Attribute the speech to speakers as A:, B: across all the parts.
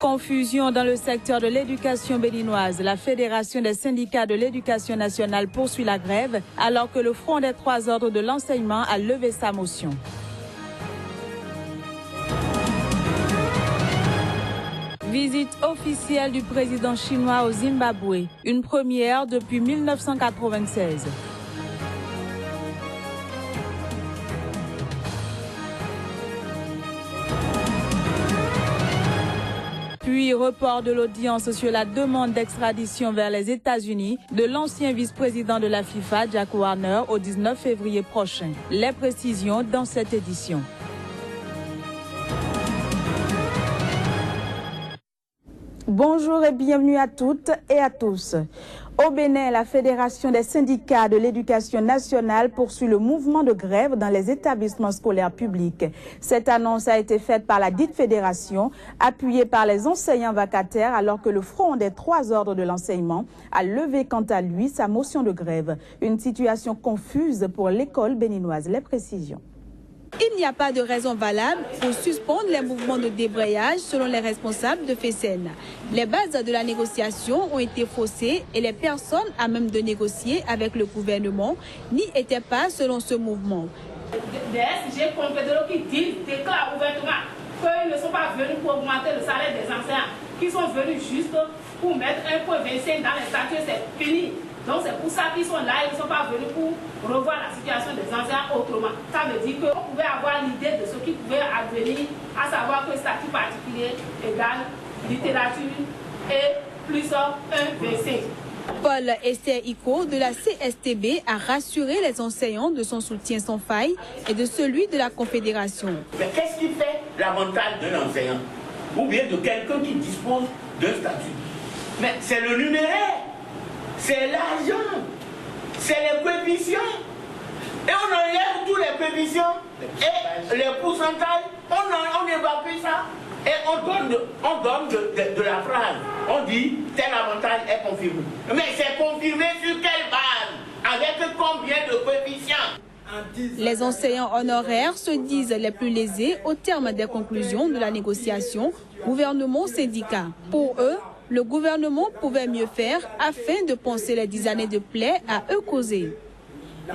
A: Confusion dans le secteur de l'éducation béninoise. La Fédération des syndicats de l'éducation nationale poursuit la grève alors que le Front des trois ordres de l'enseignement a levé sa motion. Visite officielle du président chinois au Zimbabwe, une première depuis 1996. Puis report de l'audience sur la demande d'extradition vers les États-Unis de l'ancien vice-président de la FIFA, Jack Warner, au 19 février prochain. Les précisions dans cette édition. Bonjour et bienvenue à toutes et à tous. Au Bénin, la Fédération des syndicats de l'éducation nationale poursuit le mouvement de grève dans les établissements scolaires publics. Cette annonce a été faite par la dite fédération, appuyée par les enseignants vacataires, alors que le Front des trois ordres de l'enseignement a levé quant à lui sa motion de grève. Une situation confuse pour l'école béninoise. Les précisions.
B: Il n'y a pas de raison valable pour suspendre les mouvements de débrayage selon les responsables de FESEN. Les bases de la négociation ont été faussées et les personnes à même de négocier avec le gouvernement n'y étaient pas selon ce mouvement.
C: Des SG confédéraux qui disent, déclarent ouvertement qu'ils ne sont pas venus pour augmenter le salaire des enseignants, qu'ils sont venus juste pour mettre 1,25 dans les statuts, c'est fini. Donc c'est pour ça qu'ils sont là, ils ne sont pas venus pour revoir la situation des enseignants autrement. Ça veut dire qu'on pouvait avoir l'idée de ce qui pouvait advenir, à savoir que statut particulier égale littérature et plus 1,25.
B: Paul Esther Iko de la CSTB a rassuré les enseignants de son soutien sans faille et de celui de la Confédération.
D: Mais qu'est-ce qui fait l'avantage d'un enseignant ou bien de quelqu'un qui dispose d'un statut? Mais c'est le numéraire. C'est l'argent, c'est les coefficients. Et on enlève tous les coefficients et les pourcentages, on évacue ça et on donne de la phrase. On dit tel avantage est confirmé. Mais c'est confirmé sur quelle base? Avec combien de coefficients?
B: Les enseignants honoraires se disent les plus lésés au terme des conclusions de la négociation gouvernement-syndicat. Pour eux, le gouvernement pouvait mieux faire afin de penser les 10 années de plaies à eux causer.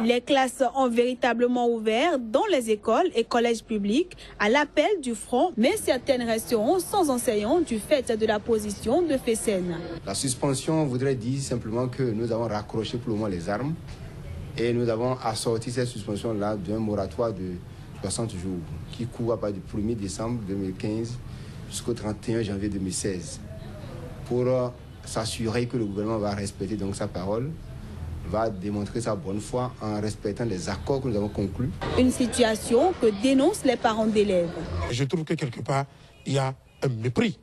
B: Les classes ont véritablement ouvert dans les écoles et collèges publics à l'appel du front, mais certaines resteront sans enseignants du fait de la position de FESEN.
E: La suspension voudrait dire simplement que nous avons raccroché pour le moment les armes et nous avons assorti cette suspension-là d'un moratoire de 60 jours qui court à partir du 1er décembre 2015 jusqu'au 31 janvier 2016. Pour s'assurer que le gouvernement va respecter donc sa parole, va démontrer sa bonne foi en respectant les accords que nous avons conclus.
B: Une situation que dénoncent les parents d'élèves.
F: Je trouve que quelque part, il y a un mépris,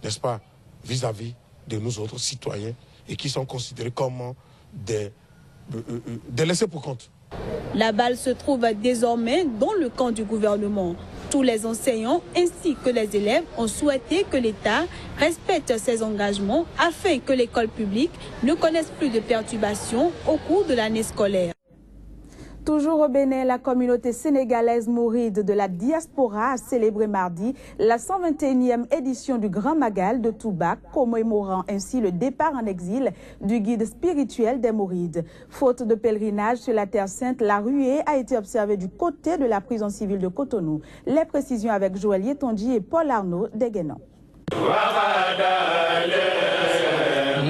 F: n'est-ce pas, vis-à-vis de nous autres citoyens et qui sont considérés comme des laissés pour compte.
B: La balle se trouve désormais dans le camp du gouvernement. Tous les enseignants ainsi que les élèves ont souhaité que l'État respecte ses engagements afin que l'école publique ne connaisse plus de perturbations au cours de l'année scolaire.
A: Toujours au Bénin, la communauté sénégalaise mouride de la diaspora a célébré mardi la 121e édition du Grand Magal de Touba, commémorant ainsi le départ en exil du guide spirituel des Mourides. Faute de pèlerinage sur la Terre Sainte, la ruée a été observée du côté de la prison civile de Cotonou. Les précisions avec Joël Yetonji et Paul Arnaud Deguenan.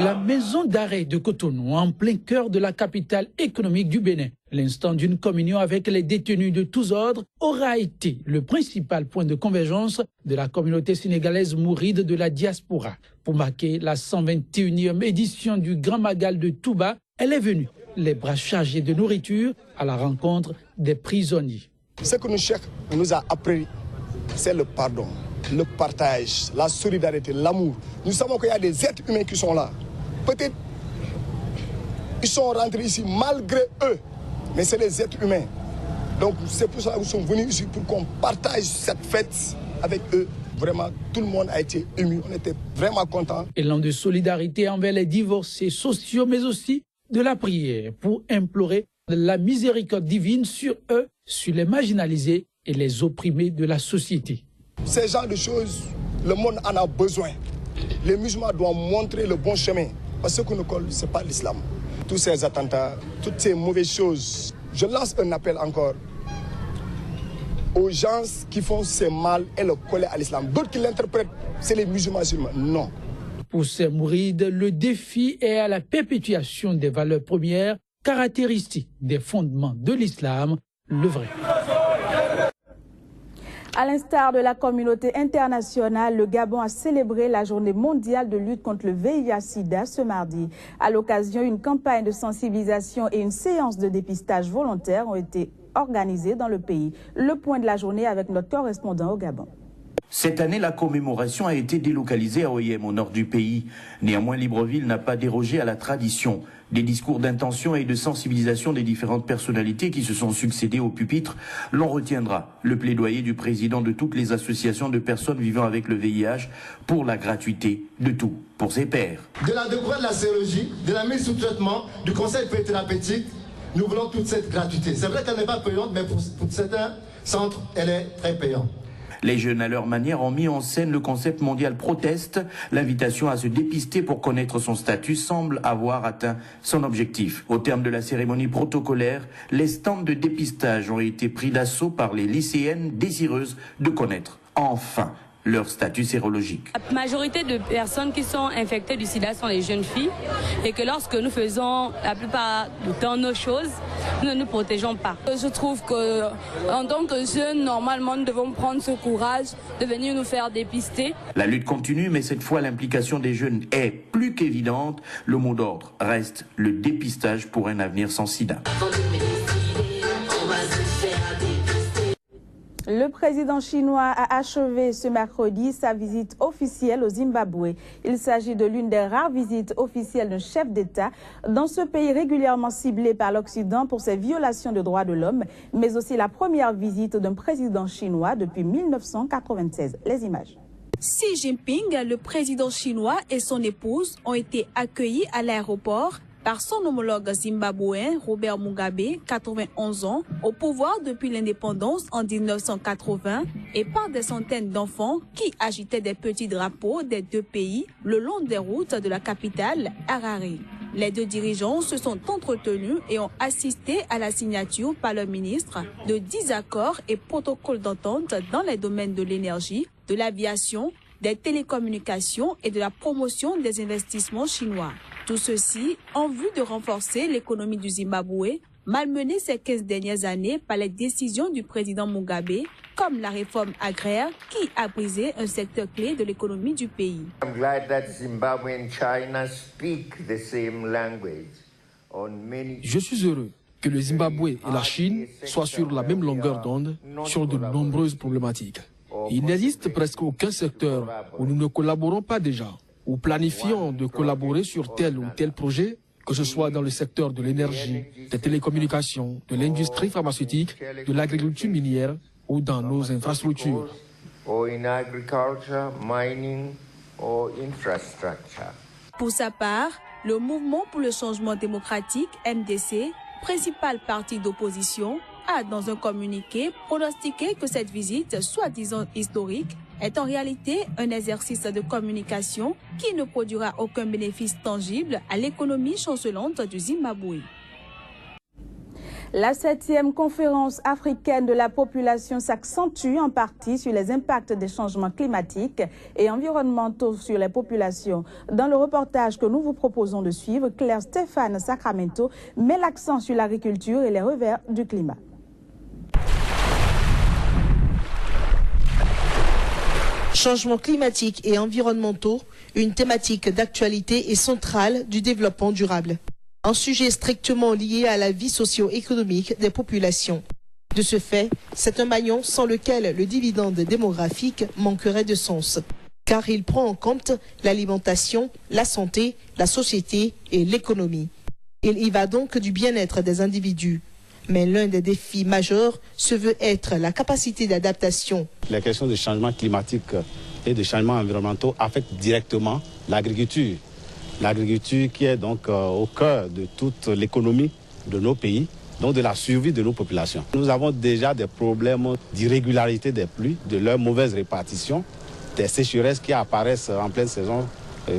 G: La maison d'arrêt de Cotonou, en plein cœur de la capitale économique du Bénin. L'instant d'une communion avec les détenus de tous ordres aura été le principal point de convergence de la communauté sénégalaise mouride de la diaspora. Pour marquer la 121e édition du Grand Magal de Touba, elle est venue, les bras chargés de nourriture, à la rencontre des prisonniers.
H: Ce que nous Cheikh nous a appris, c'est le pardon, le partage, la solidarité, l'amour. Nous savons qu'il y a des êtres humains qui sont là. Peut-être ils sont rentrés ici malgré eux, mais c'est les êtres humains. Donc c'est pour ça que nous sommes venus ici, pour qu'on partage cette fête avec eux. Vraiment, tout le monde a été ému, on était vraiment contents.
G: Élan de solidarité envers les divorcés sociaux, mais aussi de la prière pour implorer la miséricorde divine sur eux, sur les marginalisés et les opprimés de la société.
H: Ces genres de choses Le monde en a besoin. Les musulmans doivent montrer le bon chemin. Parce que ce qu'on nous colle, ce n'est pas l'islam. Tous ces attentats, toutes ces mauvaises choses, je lance un appel encore aux gens qui font ces mal et le coller à l'islam. D'autres qui l'interprètent, c'est les musulmans seulement. Non.
G: Pour ces mourides, le défi est à la perpétuation des valeurs premières, caractéristiques des fondements de l'islam, le vrai.
A: À l'instar de la communauté internationale, le Gabon a célébré la journée mondiale de lutte contre le VIH-Sida ce mardi. À l'occasion, une campagne de sensibilisation et une séance de dépistage volontaire ont été organisées dans le pays. Le point de la journée avec notre correspondant au Gabon.
I: Cette année, la commémoration a été délocalisée à Oyem, au nord du pays. Néanmoins, Libreville n'a pas dérogé à la tradition. Des discours d'intention et de sensibilisation des différentes personnalités qui se sont succédées au pupitre, l'on retiendra le plaidoyer du président de toutes les associations de personnes vivant avec le VIH pour la gratuité de tout pour ses pairs.
J: De la découverte de la sérologie, de la mise sous traitement, du conseil thérapeutique, nous voulons toute cette gratuité. C'est vrai qu'elle n'est pas payante, mais pour certains centres, elle est très payante.
I: Les jeunes, à leur manière, ont mis en scène le concept mondial proteste. L'invitation à se dépister pour connaître son statut semble avoir atteint son objectif. Au terme de la cérémonie protocolaire, les stands de dépistage ont été pris d'assaut par les lycéennes désireuses de connaître enfin leur statut sérologique.
K: La majorité de personnes qui sont infectées du sida sont les jeunes filles et que lorsque nous faisons la plupart du temps nos choses, nous ne nous protégeons pas.
L: Je trouve qu'en tant que jeunes, normalement, nous devons prendre ce courage de venir nous faire dépister.
I: La lutte continue, mais cette fois l'implication des jeunes est plus qu'évidente. Le mot d'ordre reste le dépistage pour un avenir sans sida.
A: Le président chinois a achevé ce mercredi sa visite officielle au Zimbabwe. Il s'agit de l'une des rares visites officielles d'un chef d'État dans ce pays régulièrement ciblé par l'Occident pour ses violations de droits de l'homme, mais aussi la première visite d'un président chinois depuis 1996. Les images.
B: Xi Jinping, le président chinois, et son épouse ont été accueillis à l'aéroport par son homologue zimbabwéen Robert Mugabe, 91 ans, au pouvoir depuis l'indépendance en 1980, et par des centaines d'enfants qui agitaient des petits drapeaux des deux pays le long des routes de la capitale, Harare. Les deux dirigeants se sont entretenus et ont assisté à la signature par le ministre de 10 accords et protocoles d'entente dans les domaines de l'énergie, de l'aviation, des télécommunications et de la promotion des investissements chinois. Tout ceci en vue de renforcer l'économie du Zimbabwe, malmenée ces 15 dernières années par les décisions du président Mugabe, comme la réforme agraire qui a brisé un secteur clé de l'économie du pays.
M: I'm glad that Zimbabwe and China speak the same language on many...
N: Je suis heureux que le Zimbabwe et la Chine soient sur la même longueur d'onde sur de nombreuses problématiques. Il n'existe presque aucun secteur où nous ne collaborons pas déjà, ou planifions de collaborer sur tel ou tel projet, que ce soit dans le secteur de l'énergie, des télécommunications, de l'industrie pharmaceutique, de l'agriculture minière ou dans nos infrastructures.
B: Pour sa part, le Mouvement pour le changement démocratique, MDC, principal parti d'opposition, a dans un communiqué pronostiqué que cette visite, soi-disant historique, est en réalité un exercice de communication qui ne produira aucun bénéfice tangible à l'économie chancelante du Zimbabwe.
A: La 7e conférence africaine de la population s'accentue en partie sur les impacts des changements climatiques et environnementaux sur les populations. Dans le reportage que nous vous proposons de suivre, Claire Stéphane Sacramento met l'accent sur l'agriculture et les revers du climat.
O: Changements climatiques et environnementaux, une thématique d'actualité et centrale du développement durable. Un sujet strictement lié à la vie socio-économique des populations. De ce fait, c'est un maillon sans lequel le dividende démographique manquerait de sens, car il prend en compte l'alimentation, la santé, la société et l'économie. Il y va donc du bien-être des individus. Mais l'un des défis majeurs se veut être la capacité d'adaptation.
P: Les questions de changement climatique et de changements environnementaux affectent directement l'agriculture. L'agriculture qui est donc au cœur de toute l'économie de nos pays, donc de la survie de nos populations. Nous avons déjà des problèmes d'irrégularité des pluies, de leur mauvaise répartition des sécheresses qui apparaissent en pleine saison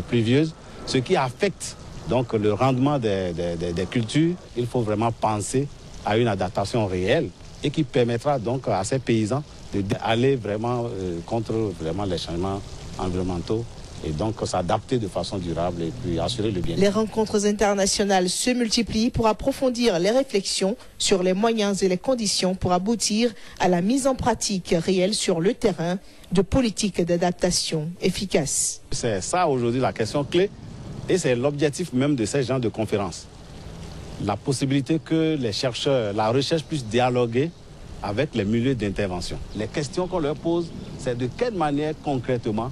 P: pluvieuse, ce qui affecte donc le rendement des cultures. Il faut vraiment penser à une adaptation réelle et qui permettra donc à ces paysans d'aller vraiment contre vraiment les changements environnementaux et donc s'adapter de façon durable et puis assurer le bien-être.
O: Les rencontres internationales se multiplient pour approfondir les réflexions sur les moyens et les conditions pour aboutir à la mise en pratique réelle sur le terrain de politiques d'adaptation efficaces.
P: C'est ça aujourd'hui la question clé et c'est l'objectif même de ces genres de conférences. La possibilité que les chercheurs, la recherche puisse dialoguer avec les milieux d'intervention. Les questions qu'on leur pose, c'est de quelle manière concrètement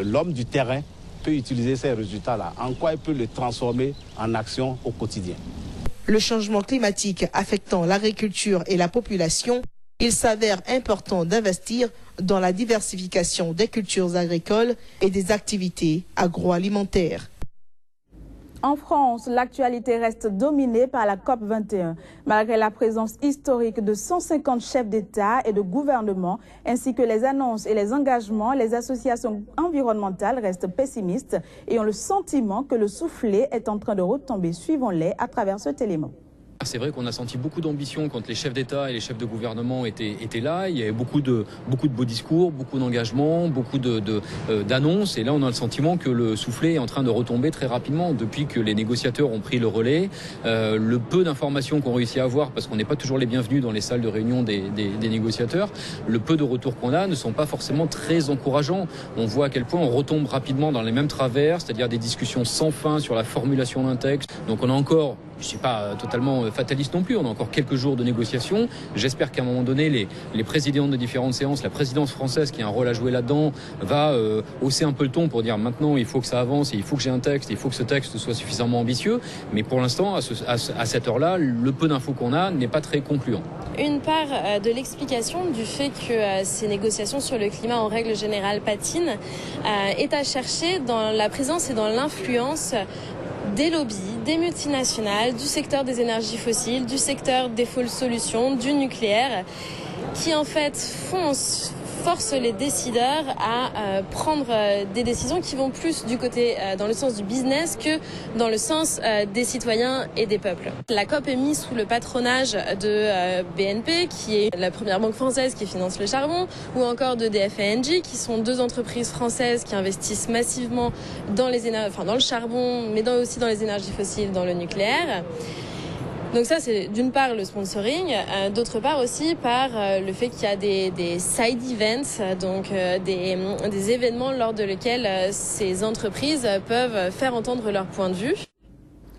P: l'homme du terrain peut utiliser ces résultats-là, en quoi il peut les transformer en action au quotidien.
O: Le changement climatique affectant l'agriculture et la population, il s'avère important d'investir dans la diversification des cultures agricoles et des activités agroalimentaires.
A: En France, l'actualité reste dominée par la COP21. Malgré la présence historique de 150 chefs d'État et de gouvernement, ainsi que les annonces et les engagements, les associations environnementales restent pessimistes et ont le sentiment que le soufflet est en train de retomber. Suivons-les à travers cet élément.
Q: C'est vrai qu'on a senti beaucoup d'ambition quand les chefs d'État et les chefs de gouvernement étaient là. Il y avait beaucoup de beaux discours, beaucoup d'engagements, beaucoup d'annonces. Et là, on a le sentiment que le soufflet est en train de retomber très rapidement. Depuis que les négociateurs ont pris le relais, le peu d'informations qu'on réussit à avoir, parce qu'on n'est pas toujours les bienvenus dans les salles de réunion des négociateurs, le peu de retours qu'on a ne sont pas forcément très encourageants. On voit à quel point on retombe rapidement dans les mêmes travers, c'est-à-dire des discussions sans fin sur la formulation d'un texte. Donc on a encore, je ne suis pas totalement fataliste non plus, on a encore quelques jours de négociations. J'espère qu'à un moment donné, les présidents de différentes séances, la présidence française qui a un rôle à jouer là-dedans, va hausser un peu le ton pour dire maintenant il faut que ça avance et il faut que j'ai un texte, et il faut que ce texte soit suffisamment ambitieux. Mais pour l'instant, à cette heure-là, le peu d'infos qu'on a n'est pas très concluant.
R: Une part de l'explication du fait que ces négociations sur le climat en règle générale patinent est à chercher dans la présence et dans l'influence des lobbies, des multinationales, du secteur des énergies fossiles, du secteur des folles solutions, du nucléaire, qui en fait forcent les décideurs à prendre des décisions qui vont plus du côté dans le sens du business que dans le sens des citoyens et des peuples. La COP est mise sous le patronage de BNP, qui est la première banque française qui finance le charbon, ou encore d'EDF et Engie, qui sont deux entreprises françaises qui investissent massivement dans le charbon, mais aussi dans les énergies fossiles, dans le nucléaire. Donc ça, c'est d'une part le sponsoring, d'autre part aussi par le fait qu'il y a des side events, donc des événements lors de lesquels ces entreprises peuvent faire entendre leur point de vue.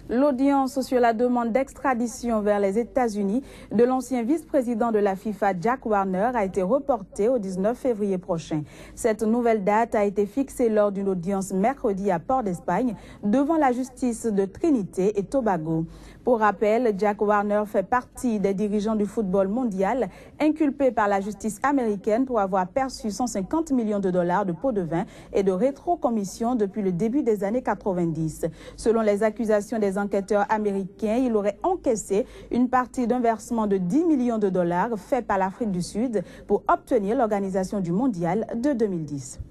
A: L'audience sur la demande d'extradition vers les États-Unis de l'ancien vice-président de la FIFA, Jack Warner, a été reportée au 19 février prochain. Cette nouvelle date a été fixée lors d'une audience mercredi à Port d'Espagne devant la justice de Trinité et Tobago. Pour rappel, Jack Warner fait partie des dirigeants du football mondial inculpés par la justice américaine pour avoir perçu 150 millions de dollars de pots de vin et de rétrocommissions depuis le début des années 90. Selon les accusations des enquêteurs américains, il aurait encaissé une partie d'un versement de 10 millions de dollars fait par l'Afrique du Sud pour obtenir l'organisation du mondial de 2010.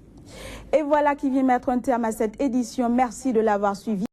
A: Et voilà qui vient mettre un terme à cette édition. Merci de l'avoir suivi.